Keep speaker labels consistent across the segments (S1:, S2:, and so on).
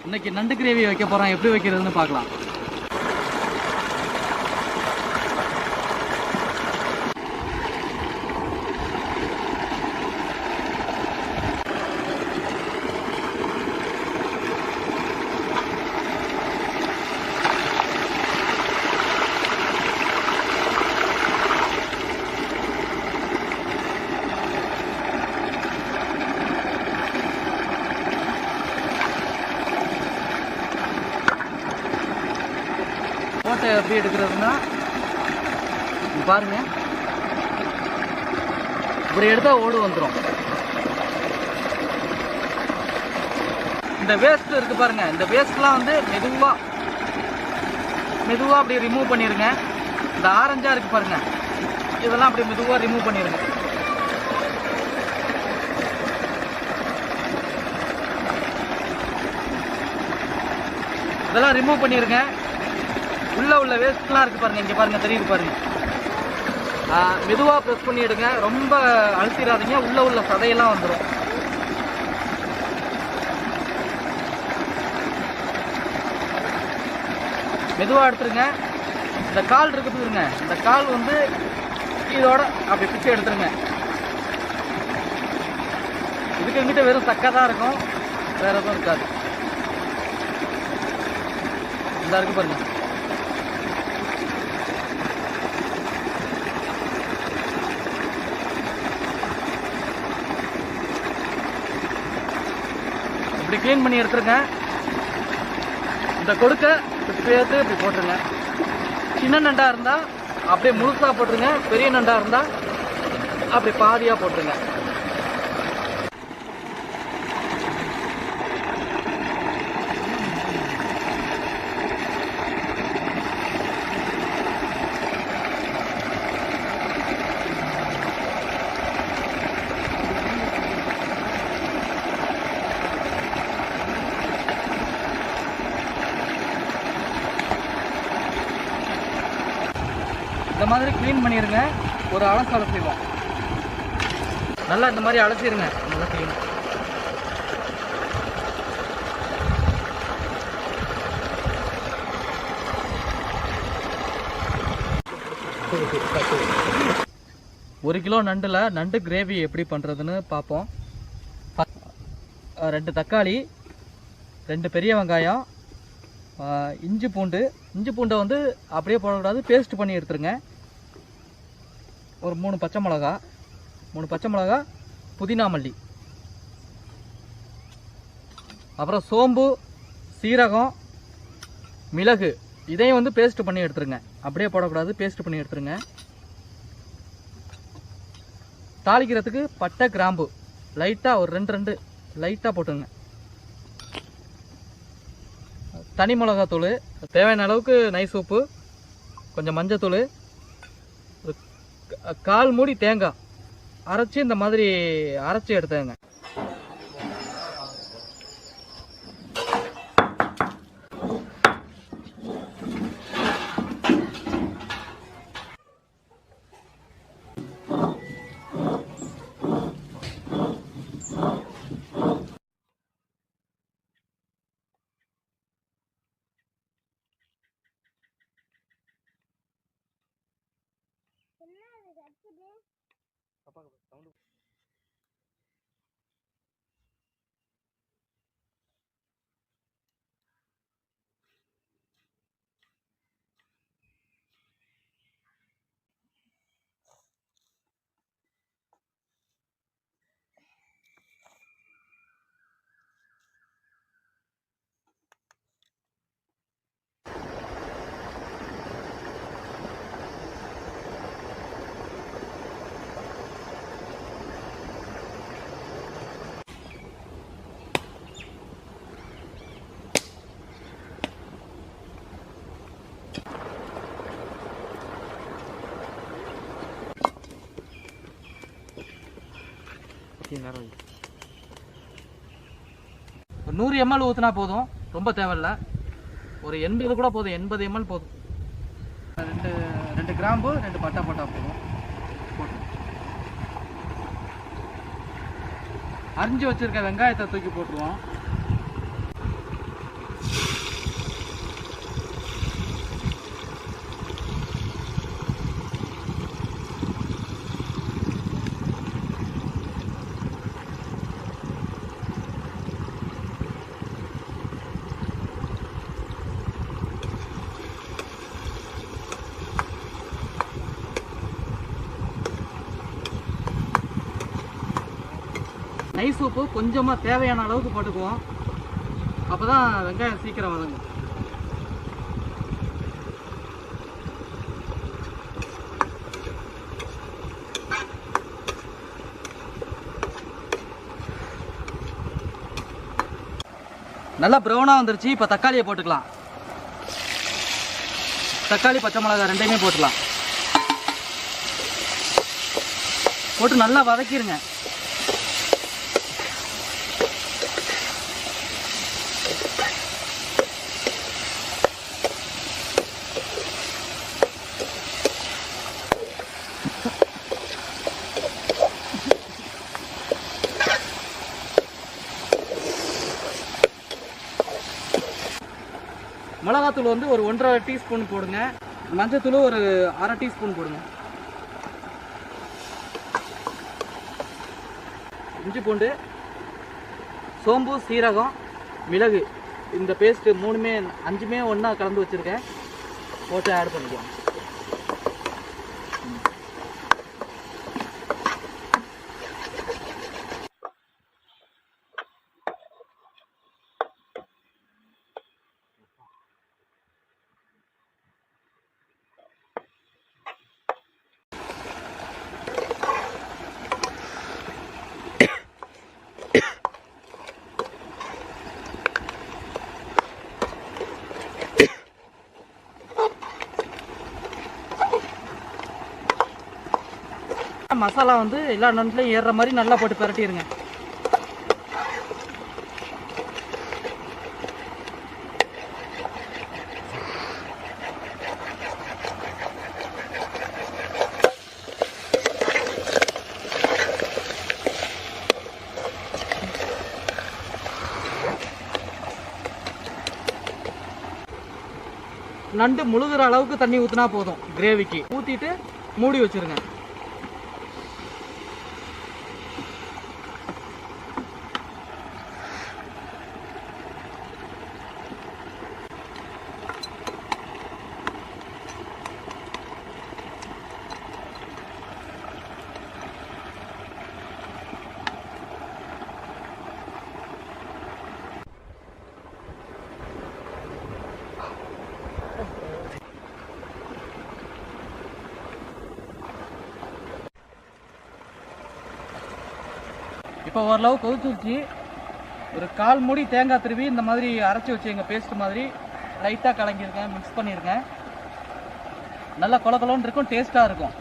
S1: இன்னைக்கு நண்டு கிரேவி வைக்க போகிறோம். எப்படி வைக்கிறதுன்னு பார்க்கலாம். கோட்டை எப்படி எடுக்கிறதுனா பாருங்க, இப்படி எடுத்தா ஓடு வந்துடும். இந்த வேஸ்ட் இருக்கு பாருங்க, இந்த வேஸ்ட்லாம் வந்து மெதுவா அப்படி ரிமூவ் பண்ணிருங்க. இந்த ஆரஞ்சா இருக்கு பாருங்க, இதெல்லாம் அப்படி மெதுவா ரிமூவ் பண்ணிருங்க. இதெல்லாம் ரிமூவ் பண்ணிருங்க. உள்ள வேஸ்ட்லாம் இருக்கு பாருங்க, இங்க பாருங்க, தெரியுது பாருங்க. மெதுவா ப்ரெஸ் பண்ணி எடுங்க, ரொம்ப அழுத்திடாதீங்க, உள்ள சதையெல்லாம் வந்துடும். மெதுவா எடுத்துருங்க. இந்த கால் இருக்கு பாருங்க, இந்த கால் வந்து இதோட அப்படி பிச்சு எடுத்துருங்க. இதுக்கு எங்கிட்ட வெறும் சக்கை தான் இருக்கும், வேற எதுவும் இருக்காது. இந்த இருக்கு பாருங்க. இப்படி க்ளீன் பண்ணி எடுத்துருங்க. இந்த கொடுக்க சேர்த்து இப்படி போட்டுருங்க. சின்ன நண்டா இருந்தால் அப்படியே முழுசாக போட்டுருங்க, பெரிய நண்டா இருந்தால் அப்படி பாதியாக போட்டுருங்க. இந்த மாதிரி க்ளீன் பண்ணிடுங்க. ஒரு அலசிடுவோம். நல்லா இந்த மாதிரி அலசிடுங்க. நல்லா க்ளீன். ஒரு கிலோ நண்டில் நண்டு கிரேவி எப்படி பண்ணுறதுன்னு பார்ப்போம். 2 தக்காளி, 2 பெரிய வெங்காயம், இஞ்சி பூண்டை வந்து அப்படியே போடக்கூடாது, பேஸ்ட் பண்ணி எடுத்துருங்க. ஒரு 3 பச்சை மிளகா, புதினா மல்லி, அப்புறம் சோம்பு, சீரகம், மிளகு, இதையும் வந்து பேஸ்ட் பண்ணி எடுத்துருங்க. அப்படியே போடக்கூடாது, பேஸ்ட் பண்ணி எடுத்துருங்க. தாளிக்கிறதுக்கு பட்டை, கிராம்பு லைட்டாக ஒரு 2 லைட்டாக போட்டுங்க. தனி மிளகாத்தூள், தேவையான அளவுக்கு நைஸ் உப்பு, கொஞ்சம் மஞ்சத்தூள், கால் மூடி தேங்காய் அரைச்சி இந்த மாதிரி அரைச்சி எடுத்துங்க. ஒரு 100 ml ஊற்றினா போதும், ரொம்ப தேவையில்லை. ஒரு 80 கூட போதும், 80 ml போதும். 2 கிராம்பு, 2 பட்டை போட்டால் போதும். போட்டு அரிஞ்சு வச்சிருக்க வெங்காயத்தை தூக்கி போட்டுருவோம். நைஸ் உப்பு கொஞ்சமாக தேவையான அளவுக்கு போட்டுக்குவோம். அப்போ தான் வெங்காயம் சீக்கிரம் வதங்கும். நல்லா ப்ரௌனாக வந்துருச்சு. இப்போ தக்காளியை போட்டுக்கலாம். தக்காளி பச்சை மிளகாய் ரெண்டையுமே போட்டுக்கலாம். போட்டு நல்லா வதக்கிடுங்க. மிளகாத்தூள் வந்து ஒரு 1.5 டீஸ்பூன் போடுங்க. மஞ்சத்தூள் ஒரு 1/2 டீஸ்பூன் போடுங்க. இஞ்சி பூண்டு, சோம்பு, சீரகம், மிளகு இந்த பேஸ்ட்டு 5மே ஒன்றா கலந்து வச்சுருக்கேன். போட்டு ஆட் பண்ணிக்கலாம். மசாலா வந்து எல்லா நண்டுலையும் ஏறுற மாதிரி நல்லா போட்டு பிரட்டிடுங்க. நண்டு முழுகிற அளவுக்கு தண்ணி ஊற்றினா போதும். கிரேவிக்கு ஊற்றிட்டு மூடி வச்சுருங்க. இப்போ ஓரளவு கொதிச்சு ஒரு 1/4 மூடி தேங்காய் திருவி இந்த மாதிரி அரைச்சி வச்சுங்க. பேஸ்ட் மாதிரி லைட்டாக கலங்கியிருக்கேன், மிக்ஸ் பண்ணியிருக்கேன். நல்லா கொலன்னு இருக்கும், டேஸ்ட்டாக இருக்கும்.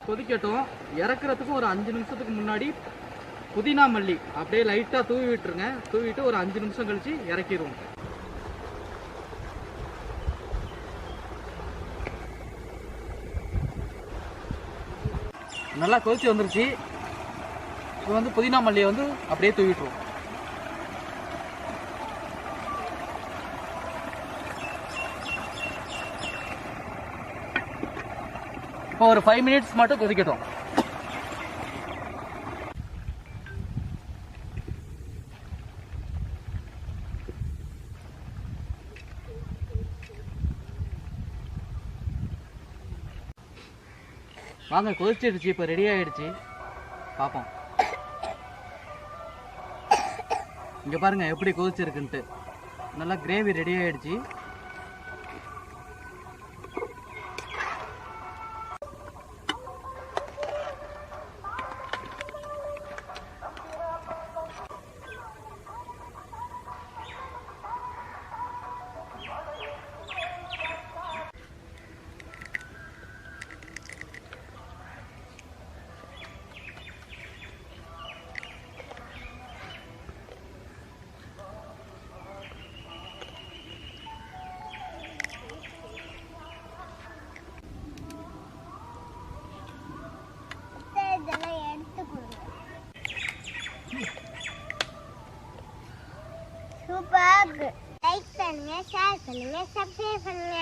S1: கொதிக்கட்டும். இறக்குறதுக்கு ஒரு 5 நிமிஷத்துக்கு முன்னாடி புதினா மல்லி அப்படியே லைட்டாக தூவி விட்டுருங்க. தூவிட்டு ஒரு 5 நிமிஷம் கழிச்சு இறக்கிடுவோம். நல்லா கொதிச்சு வந்துருச்சு. இப்போ வந்து புதினா மல்லியை வந்து அப்படியே தூவிட்டுருவோம். இப்போ ஒரு 5 மினிட்ஸ் மட்டும் கொதிக்கட்டும். வாங்க, கொதிச்சிடுச்சு. இப்போ ரெடி ஆகிடுச்சு. பார்ப்போம். இங்கே பாருங்க எப்படி கொதிச்சிருக்குன்ட்டு. நல்லா கிரேவி ரெடி ஆகிடுச்சு.
S2: சூப்பர். லைக் பண்ணுங்க, ஷேர் பண்ணுங்க, சப்ஸ்கிரைப் பண்ணுங்க.